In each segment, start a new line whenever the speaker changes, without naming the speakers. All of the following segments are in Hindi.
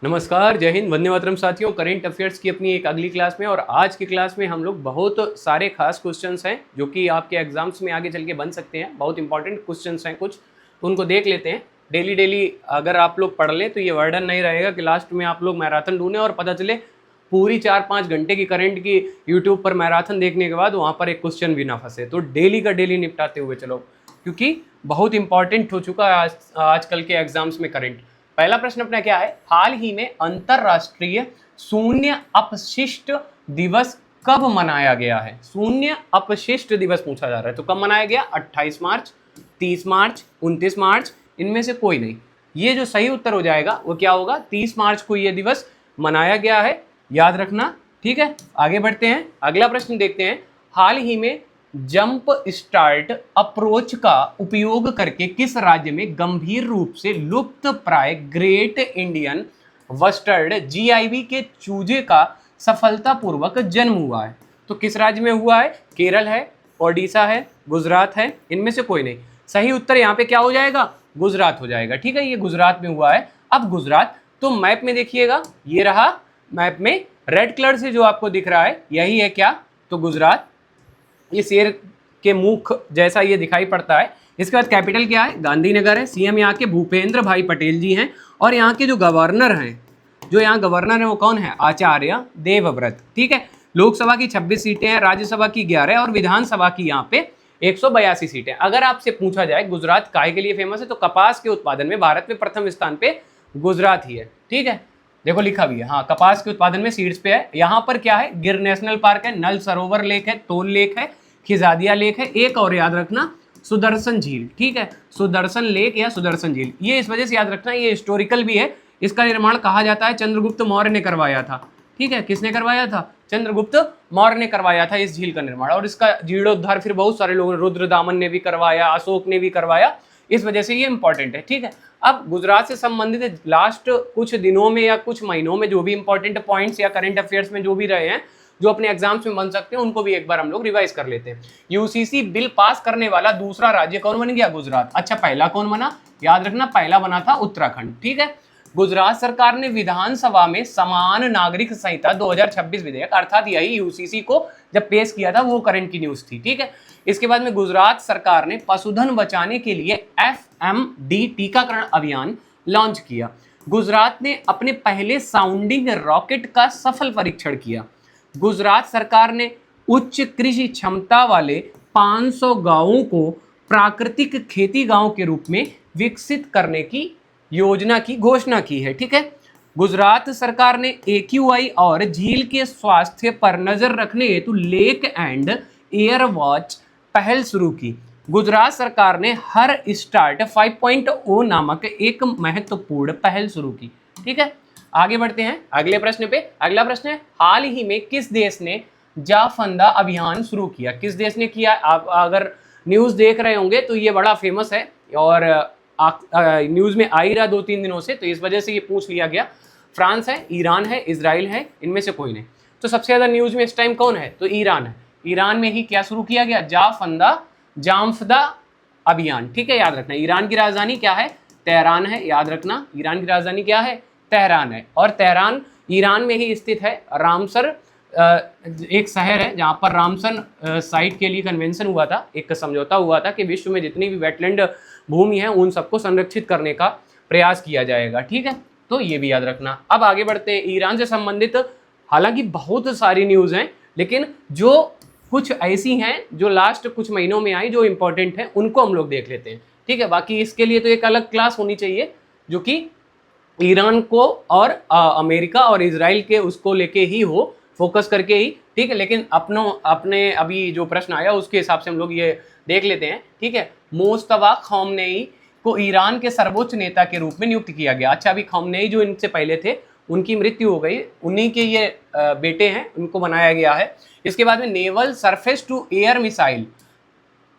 नमस्कार, जय हिंद, वंदे मातरम साथियों। करेंट अफेयर्स की अपनी एक अगली क्लास में और आज की क्लास में हम लोग बहुत सारे खास क्वेश्चंस हैं जो कि आपके एग्जाम्स में आगे चल के बन सकते हैं। बहुत इंपॉर्टेंट क्वेश्चंस हैं कुछ, तो उनको देख लेते हैं। डेली डेली अगर आप लोग पढ़ लें तो ये वर्डन नहीं रहेगा कि लास्ट में आप लोग मैराथन ढूंढें और पता चले पूरी 4-5 घंटे की करंट की यूट्यूब पर मैराथन देखने के बाद वहाँ पर एक क्वेश्चन भी ना फंसे। तो डेली का डेली निपटाते हुए चलो, क्योंकि बहुत इंपॉर्टेंट हो चुका है आजकल के एग्जाम्स में करंट। पहला प्रश्न अपना क्या है, हाल ही में अंतरराष्ट्रीय शून्य अपशिष्ट दिवस कब मनाया गया है? शून्य अपशिष्ट दिवस पूछा जा रहा है, तो कब मनाया गया? 28 मार्च, 30 मार्च, 29 मार्च, इनमें से कोई नहीं। ये जो सही उत्तर हो जाएगा वो क्या होगा? 30 मार्च को ये दिवस मनाया गया है, याद रखना। ठीक है, आगे बढ़ते हैं, अगला प्रश्न देखते हैं। हाल ही में जंप स्टार्ट अप्रोच का उपयोग करके किस राज्य में गंभीर रूप से लुप्त प्राय ग्रेट इंडियन वस्टर्ड जीआईवी के चूजे का सफलतापूर्वक जन्म हुआ है? तो किस राज्य में हुआ है? केरल है, ओडिशा है, गुजरात है, इनमें से कोई नहीं। सही उत्तर यहाँ पे क्या हो जाएगा? गुजरात हो जाएगा। ठीक है, ये गुजरात में हुआ है। अब गुजरात, तो मैप में देखिएगा, ये रहा मैप में रेड कलर से जो आपको दिख रहा है यही है क्या? तो गुजरात। ये शेर के मुख जैसा ये दिखाई पड़ता है। इसके बाद कैपिटल क्या है? गांधीनगर है। सीएम यहाँ के भूपेंद्र भाई पटेल जी हैं और यहाँ के जो गवर्नर हैं, जो यहाँ गवर्नर है वो कौन है? आचार्य देवव्रत। ठीक है, लोकसभा की 26 सीटें हैं, राज्यसभा की 11 और विधानसभा की यहाँ पे 182 सीटें। अगर आपसे पूछा जाए गुजरात काहे के लिए फेमस है, तो कपास के उत्पादन में भारत में प्रथम स्थान पे गुजरात ही है। ठीक है, देखो लिखा भी है, हाँ, कपास के उत्पादन में सीड्स पे है। यहाँ पर क्या है? गिर नेशनल पार्क है, नल सरोवर लेक है, तोल लेक है, खिजादिया लेक है, एक और याद रखना सुदर्शन झील। ठीक है, सुदर्शन लेक या सुदर्शन झील, ये इस वजह से याद रखना, ये हिस्टोरिकल भी है। इसका निर्माण कहा जाता है चंद्रगुप्त मौर्य ने करवाया था। ठीक है, किसने करवाया था? चंद्रगुप्त मौर्य ने करवाया था इस झील का निर्माण। और इसका जीर्णोद्धार फिर बहुत सारे लोगों ने, रुद्रदामन ने भी करवाया, अशोक ने भी करवाया, इस वजह से ये इंपॉर्टेंट है। ठीक है, अब गुजरात से संबंधित लास्ट कुछ दिनों में या कुछ महीनों में जो भी इंपॉर्टेंट पॉइंट्स या करंट अफेयर्स में जो भी रहे हैं, जो अपने एग्जाम्स में बन सकते हैं, उनको भी एक बार हम लोग रिवाइज कर लेते हैं। यूसीसी बिल पास करने वाला दूसरा राज्य कौन बन गया? गुजरात। अच्छा, पहला कौन बना? याद रखना, पहला बना था उत्तराखंड। ठीक है, गुजरात सरकार ने विधानसभा में समान नागरिक संहिता 2026 विधेयक, अर्थात यही यूसीसी को जब पेश किया था, वो करंट की न्यूज थी। ठीक है, इसके बाद में गुजरात सरकार ने पशुधन बचाने के लिए FMD टीकाकरण अभियान लॉन्च किया। गुजरात ने अपने पहले साउंडिंग रॉकेट का सफल परीक्षण किया। गुजरात सरकार ने उच्च कृषि क्षमता वाले 500 गांवों को प्राकृतिक खेती गांव के रूप में विकसित करने की योजना की घोषणा की है। ठीक है, गुजरात सरकार ने AQI और झील के स्वास्थ्य पर नजर रखने हेतु लेक एंड एयर वॉच पहल शुरू की। गुजरात सरकार ने हर स्टार्ट 5.0 नामक एक महत्वपूर्ण पहल शुरू की। ठीक है, आगे बढ़ते हैं अगले प्रश्न पे। अगला प्रश्न है, हाल ही में किस देश ने जाफंदा अभियान शुरू किया? किस देश ने किया? आप अगर न्यूज देख रहे होंगे तो ये बड़ा फेमस है और न्यूज में आ ही रहा 2-3 दिनों से, तो इस वजह से ये पूछ लिया गया। फ्रांस है, ईरान है, इजराइल है, इनमें से कोई नहीं। तो सबसे ज्यादा न्यूज में इस टाइम कौन है? तो ईरान है। ईरान में ही क्या शुरू किया गया? जाफंदा अभियान। ठीक है, याद रखना। ईरान की राजधानी क्या है? तेहरान है, याद रखना। ईरान की राजधानी क्या है? तेहरान है। और तेहरान ईरान में ही स्थित है। रामसर एक शहर है जहाँ पर रामसन साइट के लिए कन्वेंशन हुआ था, एक समझौता हुआ था कि विश्व में जितनी भी वेटलैंड भूमि है उन सबको संरक्षित करने का प्रयास किया जाएगा। ठीक है, तो ये भी याद रखना। अब आगे बढ़ते हैं। ईरान से संबंधित हालांकि बहुत सारी न्यूज़ हैं, लेकिन जो कुछ ऐसी हैं जो लास्ट कुछ महीनों में आई जो इंपॉर्टेंट है, उनको हम लोग देख लेते हैं। ठीक है, बाकी इसके लिए तो एक अलग क्लास होनी चाहिए जो कि ईरान को और अमेरिका और इजराइल के उसको लेके ही हो, फोकस करके ही। ठीक है, लेकिन अपने अभी जो प्रश्न आया उसके हिसाब से हम लोग ये देख लेते हैं। ठीक है, मुस्तफा खमेनी को ईरान के सर्वोच्च नेता के रूप में नियुक्त किया गया। अच्छा, अभी खमेनी जो इनसे पहले थे उनकी मृत्यु हो गई, उन्हीं के ये बेटे हैं, उनको बनाया गया है। इसके बाद में naval surface to air missile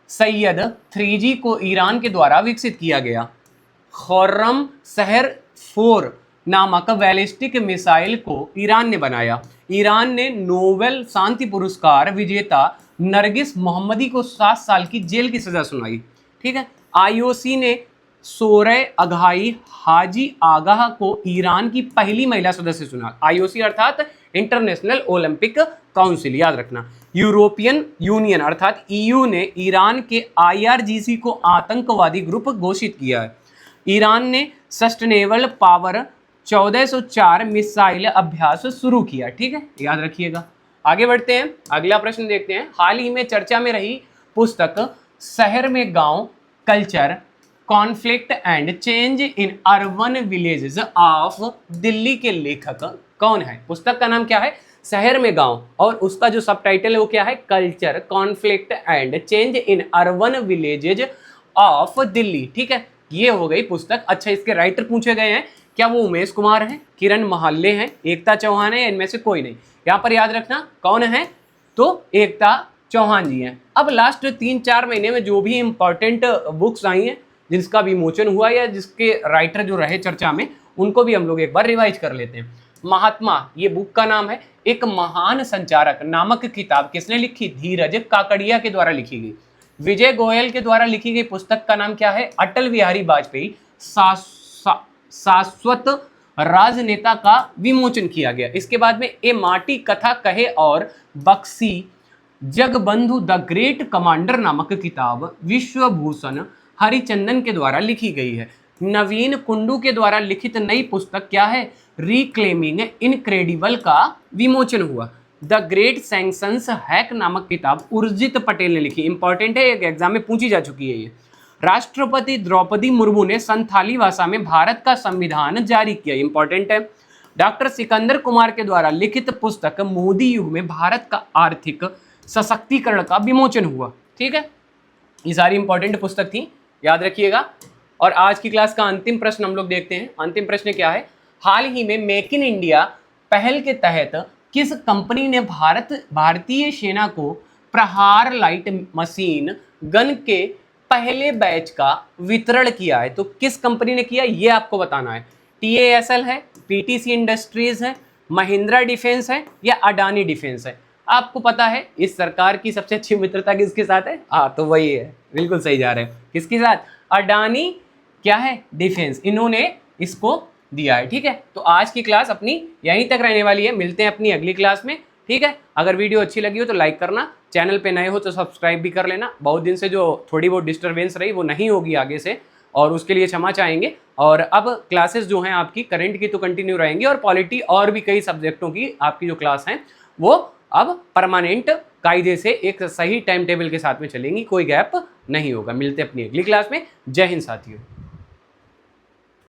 Sayyad 3G को ईरान के द्वारा विकसित किया गया। खुर्रम शहर 4 नामक बैलिस्टिक मिसाइल को ईरान ने बनाया। ईरान ने नोबेल शांति पुरस्कार विजेता नरगिस मोहम्मदी को 7 साल की जेल की सजा सुनाई। ठीक है, IOC ने सोरे अघाई हाजी आगाह को ईरान की पहली महिला सदस्य चुना। आईओसी अर्थात इंटरनेशनल ओलंपिक काउंसिल, याद रखना। यूरोपियन यूनियन अर्थात ईयू ने ईरान के आईआरजीसी को आतंकवादी ग्रुप घोषित किया है। ईरान ने सस्टेनेबल पावर 1404 मिसाइल अभ्यास शुरू किया। ठीक है, याद रखिएगा। आगे बढ़ते हैं, अगला प्रश्न देखते हैं। हाल ही में चर्चा में रही पुस्तक शहर में गांव culture conflict and change in urban villages of Delhi के लेखक कौन है? पुस्तक का नाम क्या है? शहर में गांव, और उसका जो सबटाइटल है वो क्या है? Culture conflict and change in urban villages of Delhi. ठीक है, ये हो गई पुस्तक। अच्छा, इसके राइटर पूछे गए हैं, क्या वो उमेश कुमार हैं, किरण महाल्ले हैं, एकता चौहान है, या इनमें से कोई नहीं? यहाँ पर याद रखना कौन है, तो एकता चौहान जी हैं। अब लास्ट 3-4 महीने में जो भी इंपॉर्टेंट बुक्स आई हैं जिसका विमोचन हुआ या जिसके राइटर जो रहे चर्चा में, उनको भी हम लोग एक बार रिवाइज कर लेते हैं। महात्मा, ये बुक का नाम है। एक महान संचारक नामक किताब किसने लिखी? धीरज काकड़िया के द्वारा लिखी गई। विजय गोयल के द्वारा लिखी गई पुस्तक का नाम क्या है? अटल बिहारी वाजपेयी शाश्वत राजनेता का विमोचन किया गया। इसके बाद में ए माटी कथा कहे और Bakshi Jagabandhu the great commander नामक किताब विश्वभूषण हरिचंदन के द्वारा लिखी गई है। नवीन कुंडू के द्वारा लिखित नई पुस्तक क्या है? रिक्लेमिंग इनक्रेडिबल का विमोचन हुआ। द ग्रेट सैंक्शंस हैक नामक किताब उर्जित पटेल ने लिखी। इंपॉर्टेंट है, एक एग्जाम में पूछी जा चुकी है ये। राष्ट्रपति द्रौपदी मुर्मू ने संथाली भाषा में भारत का संविधान जारी किया। इंपॉर्टेंट है। डॉक्टर सिकंदर कुमार के द्वारा लिखित पुस्तक मोदी युग में भारत का आर्थिक सशक्तिकरण का विमोचन हुआ। ठीक है, ये सारी इंपॉर्टेंट पुस्तक थी, याद रखिएगा। और आज की क्लास का अंतिम प्रश्न हम लोग देखते हैं। अंतिम प्रश्न क्या है? हाल ही में मेक इन इंडिया पहल के तहत किस कंपनी ने भारतीय सेना को प्रहार लाइट मशीन गन के पहले बैच का वितरण किया है? तो किस कंपनी ने किया ये आपको बताना है। TASL है, PTC इंडस्ट्रीज है, महिंद्रा डिफेंस है, या अडानी डिफेंस है? आपको पता है इस सरकार की सबसे अच्छी मित्रता किसके साथ है? तो वही है, बिल्कुल सही जा रहे हैं। किसके साथ? अडानी क्या है? डिफेंस, इन्होंने इसको दिया है। ठीक है, तो आज की क्लास अपनी यहीं तक रहने वाली है। मिलते हैं अपनी अगली क्लास में। ठीक है, अगर वीडियो अच्छी लगी हो तो लाइक करना, चैनल पे नए हो तो सब्सक्राइब भी कर लेना। बहुत दिन से जो थोड़ी बहुत डिस्टर्बेंस रही वो नहीं होगी आगे से, और उसके लिए क्षमा चाहेंगे। और अब क्लासेस जो हैं आपकी करंट की तो कंटिन्यू रहेंगी, और पॉलिटी और भी कई सब्जेक्टों की आपकी जो क्लास हैं वो अब परमानेंट कायदे से एक सही टाइम टेबल के साथ में चलेंगी, कोई गैप नहीं होगा। मिलते हैं अपनी अगली क्लास में। जय हिंद साथियों।